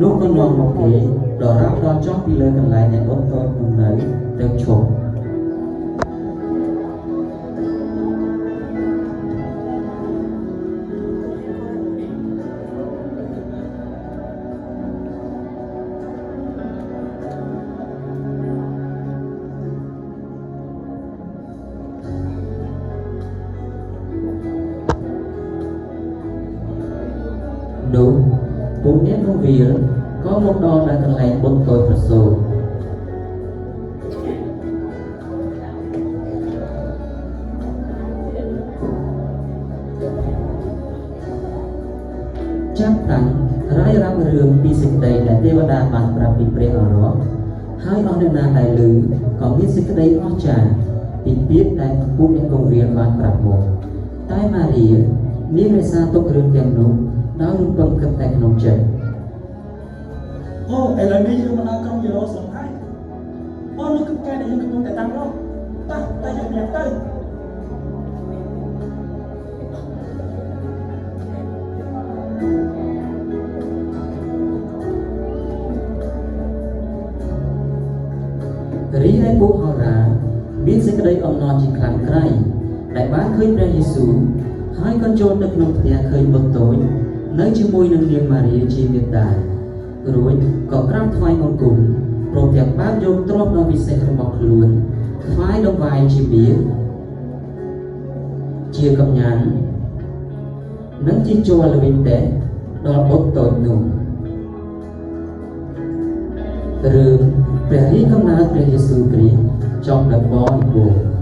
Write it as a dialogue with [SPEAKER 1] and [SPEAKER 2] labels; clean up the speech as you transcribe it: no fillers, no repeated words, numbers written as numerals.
[SPEAKER 1] នោះក៏នាំមកគេដល់រាប់ដល់ចុះពីលើកន្លែងដែលបុត្រតូចនោះនៅទៅឈប់នោះពួកអ្នកនោះវាក៏មកដល់ដល់កន្លែងបុត្រតូចប្រសូតចាប់តាំងរាយរាប់រឿងពីសេចក្តីដែលទេវតាបានប្រាប់ពីព្រះអរ៉ហើយអស់អ្នកណាដែលឮក៏មានសេចក្តីអស្ចារ្យពីពាក្យដែលពួកអ្នកកងវាលបានប្រាប់មកតែម៉ារីនាងរក្សាទុករឿងទាំងនោះដោយរំពឹងគិតតែក្នុងចិត្ត
[SPEAKER 2] អូឥឡូវនេះយើងមកដល់ក្រុងយេរូសាឡិមហើយអូនោះគឺការដែលយើងកំពុងតែតាំងរកតែយើងញ៉ាំទៅ
[SPEAKER 1] រីឯពួកហោរាមានសេចក្តីអំណរជាខ្លាំងក្រៃដែលបានឃើញព្រះយេស៊ូវហើយក៏ចូលទៅក្នុងផ្ទះឃើញបុត្រតូចនៅជាមួយនឹងនាងម៉ារីជាមាតារួចក៏ក្រាបថ្វាយបង្គំព្រមទាំងបានយកទ្រព្យដ៏វិសេសរបស់ខ្លួនថ្វាយដង្វាយជាបៀជាកំញាំនិងជាជ័រល្វីងតេដល់បុត្រតូចនោះរឿងព្រះរាជកំណើតព្រះយេស៊ូវគ្រីស្ទចប់ដោយបរិបូរណ៍